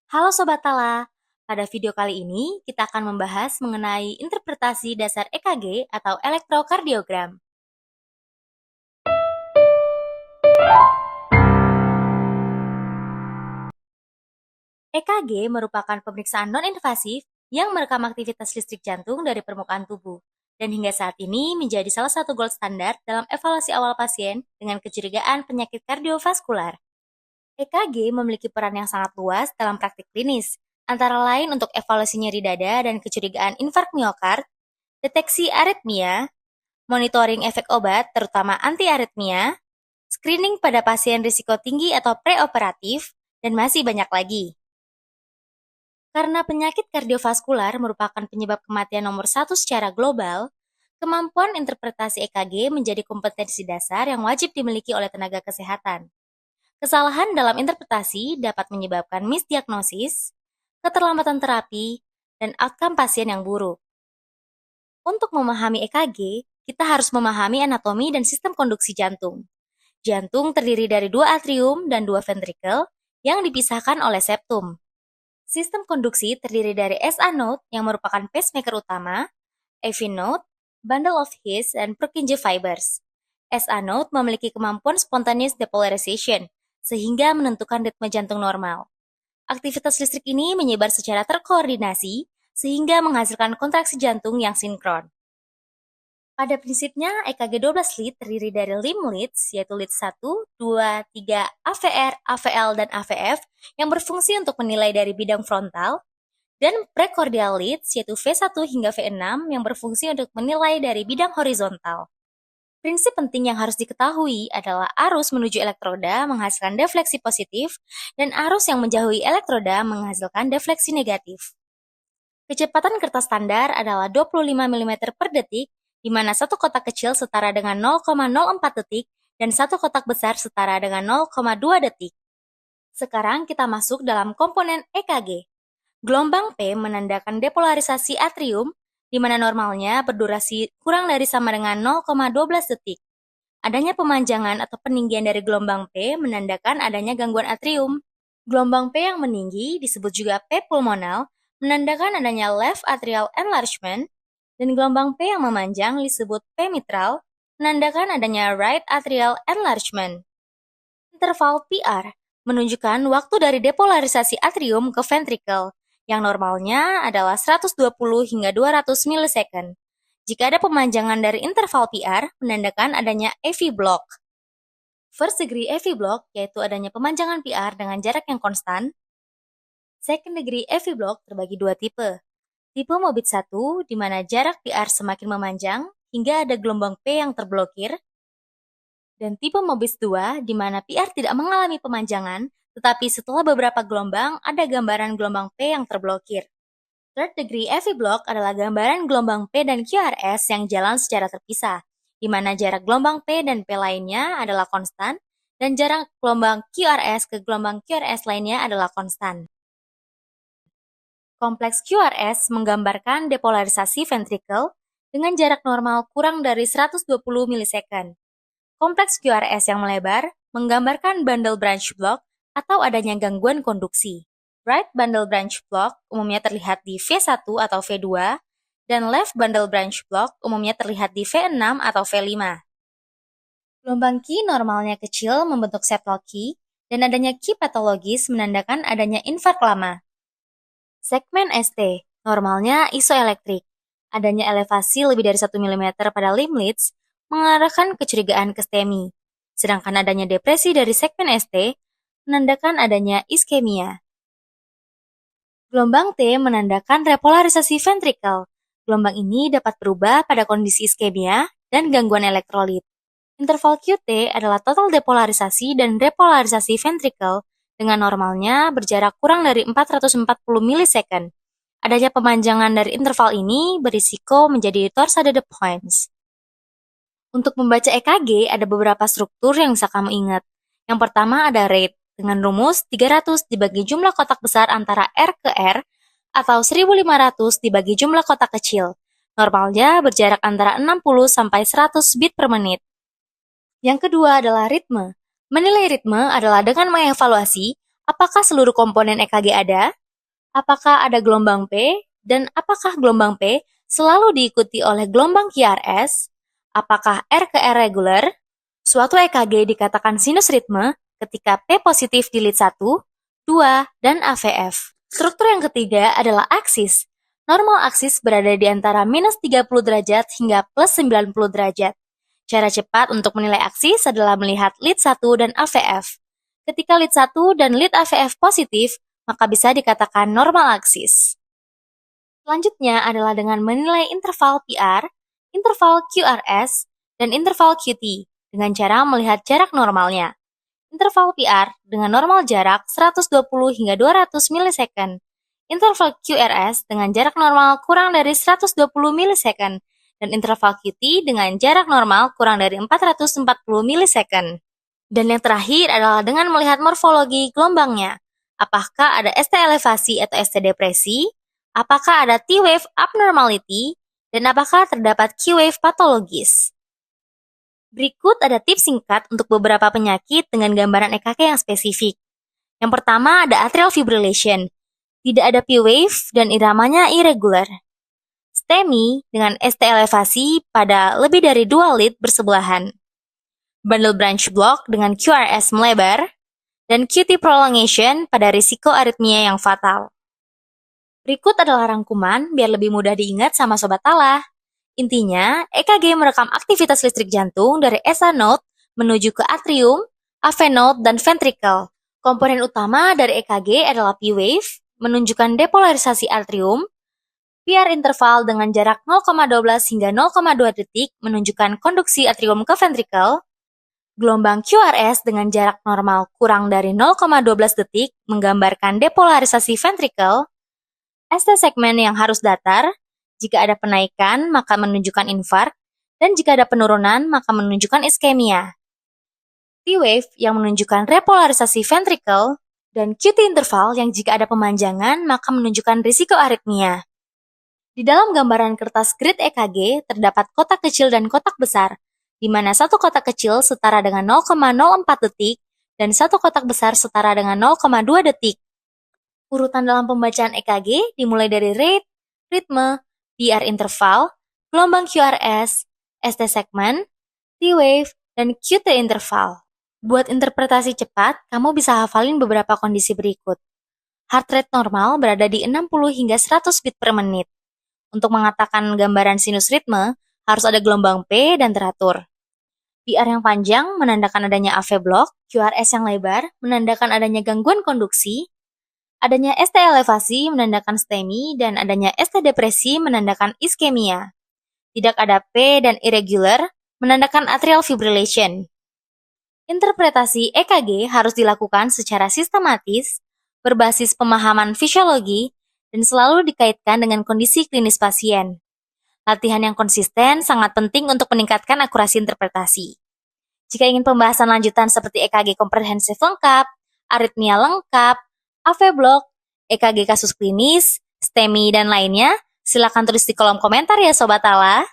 Halo Sobat Tala, pada video kali ini kita akan membahas mengenai interpretasi dasar EKG atau elektrokardiogram. EKG merupakan pemeriksaan non-invasif yang merekam aktivitas listrik jantung dari permukaan tubuh, dan hingga saat ini menjadi salah satu gold standar dalam evaluasi awal pasien dengan kecurigaan penyakit kardiovaskular. EKG memiliki peran yang sangat luas dalam praktik klinis, antara lain untuk evaluasi nyeri dada dan kecurigaan infark miokard, deteksi aritmia, monitoring efek obat terutama antiaritmia, screening pada pasien risiko tinggi atau preoperatif, dan masih banyak lagi. Karena penyakit kardiovaskular merupakan penyebab kematian nomor satu secara global, kemampuan interpretasi EKG menjadi kompetensi dasar yang wajib dimiliki oleh tenaga kesehatan. Kesalahan dalam interpretasi dapat menyebabkan misdiagnosis, keterlambatan terapi, dan outcome pasien yang buruk. Untuk memahami EKG, kita harus memahami anatomi dan sistem konduksi jantung. Jantung terdiri dari 2 atrium dan 2 ventrikel yang dipisahkan oleh septum. Sistem konduksi terdiri dari SA node yang merupakan pacemaker utama, AV node, bundle of His, dan Purkinje fibers. SA node memiliki kemampuan spontaneous depolarization, sehingga menentukan ritme jantung normal. Aktivitas listrik ini menyebar secara terkoordinasi, sehingga menghasilkan kontraksi jantung yang sinkron. Pada prinsipnya, EKG 12 lead terdiri dari 5 leads, yaitu lead 1, 2, 3, AVR, AVL, dan AVF yang berfungsi untuk menilai dari bidang frontal, dan precordial leads, yaitu V1 hingga V6 yang berfungsi untuk menilai dari bidang horizontal. Prinsip penting yang harus diketahui adalah arus menuju elektroda menghasilkan defleksi positif, dan arus yang menjauhi elektroda menghasilkan defleksi negatif. Kecepatan kertas standar adalah 25 mm per detik, di mana satu kotak kecil setara dengan 0,04 detik dan satu kotak besar setara dengan 0,2 detik. Sekarang kita masuk dalam komponen EKG. Gelombang P menandakan depolarisasi atrium, di mana normalnya berdurasi kurang dari sama dengan 0,12 detik. Adanya pemanjangan atau peninggian dari gelombang P menandakan adanya gangguan atrium. Gelombang P yang meninggi disebut juga P pulmonal, menandakan adanya left atrial enlargement, dan gelombang P yang memanjang disebut P mitral, menandakan adanya right atrial enlargement. Interval PR menunjukkan waktu dari depolarisasi atrium ke ventrikel, yang normalnya adalah 120 hingga 200 milisecond. Jika ada pemanjangan dari interval PR, menandakan adanya AV block. First degree AV block yaitu adanya pemanjangan PR dengan jarak yang konstan. Second degree AV block terbagi dua tipe. Tipe Mobit 1, di mana jarak PR semakin memanjang hingga ada gelombang P yang terblokir, dan tipe Mobit 2, di mana PR tidak mengalami pemanjangan, tetapi setelah beberapa gelombang ada gambaran gelombang P yang terblokir. Third degree AV block adalah gambaran gelombang P dan QRS yang jalan secara terpisah, di mana jarak gelombang P dan P lainnya adalah konstan, dan jarak gelombang QRS ke gelombang QRS lainnya adalah konstan. Kompleks QRS menggambarkan depolarisasi ventrikel dengan jarak normal kurang dari 120 milisecond. Kompleks QRS yang melebar menggambarkan bundle branch block atau adanya gangguan konduksi. Right bundle branch block umumnya terlihat di V1 atau V2, dan left bundle branch block umumnya terlihat di V6 atau V5. Gelombang Q normalnya kecil membentuk septal Q, dan adanya Q patologis menandakan adanya infark lama. Segmen ST, normalnya isoelektrik. Adanya elevasi lebih dari 1 mm pada limb leads mengarahkan kecurigaan ke STEMI. Sedangkan adanya depresi dari segmen ST menandakan adanya iskemia. Gelombang T menandakan repolarisasi ventrikel. Gelombang ini dapat berubah pada kondisi iskemia dan gangguan elektrolit. Interval QT adalah total depolarisasi dan repolarisasi ventrikel dengan normalnya berjarak kurang dari 440 milisecond. Adanya pemanjangan dari interval ini berisiko menjadi torsade de points. Untuk membaca EKG ada beberapa struktur yang bisa kamu ingat. Yang pertama ada rate, dengan rumus 300 dibagi jumlah kotak besar antara R ke R, atau 1500 dibagi jumlah kotak kecil. Normalnya berjarak antara 60 sampai 100 beat per menit. Yang kedua adalah ritme. Menilai ritme adalah dengan mengevaluasi Apakah seluruh komponen EKG ada? Apakah ada gelombang P? Dan apakah gelombang P selalu diikuti oleh gelombang QRS? Apakah R ke R regular? Suatu EKG dikatakan sinus ritme ketika P positif di lead 1, 2, dan AVF. Struktur yang ketiga adalah aksis. Normal aksis berada di antara minus 30 derajat hingga plus 90 derajat. Cara cepat untuk menilai aksis adalah melihat lead 1 dan AVF. Ketika lead 1 dan lead AVF positif, maka bisa dikatakan normal aksis. Selanjutnya adalah dengan menilai interval PR, interval QRS, dan interval QT dengan cara melihat jarak normalnya. Interval PR dengan normal jarak 120 hingga 200 milisecond. Interval QRS dengan jarak normal kurang dari 120 milisecond. Dan interval QT dengan jarak normal kurang dari 440 milisecond. Dan yang terakhir adalah dengan melihat morfologi gelombangnya. Apakah ada ST elevasi atau ST depresi? Apakah ada T-wave abnormality? Dan apakah terdapat Q-wave patologis? Berikut ada tips singkat untuk beberapa penyakit dengan gambaran EKG yang spesifik. Yang pertama ada atrial fibrillation. Tidak ada P-wave dan iramanya irregular. STEMI dengan ST elevasi pada lebih dari 2 lead bersebelahan. Bundle branch block dengan QRS melebar. Dan QT prolongation pada risiko aritmia yang fatal. Berikut adalah rangkuman biar lebih mudah diingat sama Sobat Tala. Intinya, EKG merekam aktivitas listrik jantung dari SA node menuju ke atrium, AV node, dan ventricle. Komponen utama dari EKG adalah P-wave, menunjukkan depolarisasi atrium, PR interval dengan jarak 0,12 hingga 0,2 detik menunjukkan konduksi atrium ke ventricle, gelombang QRS dengan jarak normal kurang dari 0,12 detik menggambarkan depolarisasi ventricle, ST segmen yang harus datar, jika ada penaikan maka menunjukkan infark, dan jika ada penurunan maka menunjukkan iskemia. T-wave yang menunjukkan repolarisasi ventricle, dan QT interval yang jika ada pemanjangan maka menunjukkan risiko aritmia. Di dalam gambaran kertas grid EKG terdapat kotak kecil dan kotak besar, di mana satu kotak kecil setara dengan 0,04 detik dan satu kotak besar setara dengan 0,2 detik. Urutan dalam pembacaan EKG dimulai dari rate, ritme, PR interval, gelombang QRS, ST segmen, T-wave, dan QT interval. Buat interpretasi cepat, kamu bisa hafalin beberapa kondisi berikut. Heart rate normal berada di 60 hingga 100 beat per menit. Untuk mengatakan gambaran sinus ritme, harus ada gelombang P dan teratur. PR yang panjang menandakan adanya AV block, QRS yang lebar menandakan adanya gangguan konduksi, adanya ST elevasi menandakan STEMI, dan adanya ST depresi menandakan iskemia. Tidak ada P dan irregular menandakan atrial fibrillation. Interpretasi EKG harus dilakukan secara sistematis, berbasis pemahaman fisiologi, dan selalu dikaitkan dengan kondisi klinis pasien. Latihan yang konsisten sangat penting untuk meningkatkan akurasi interpretasi. Jika ingin pembahasan lanjutan seperti EKG komprehensif lengkap, aritmia lengkap, AV block, EKG kasus klinis, STEMI, dan lainnya, silakan tulis di kolom komentar ya Sobat Tala.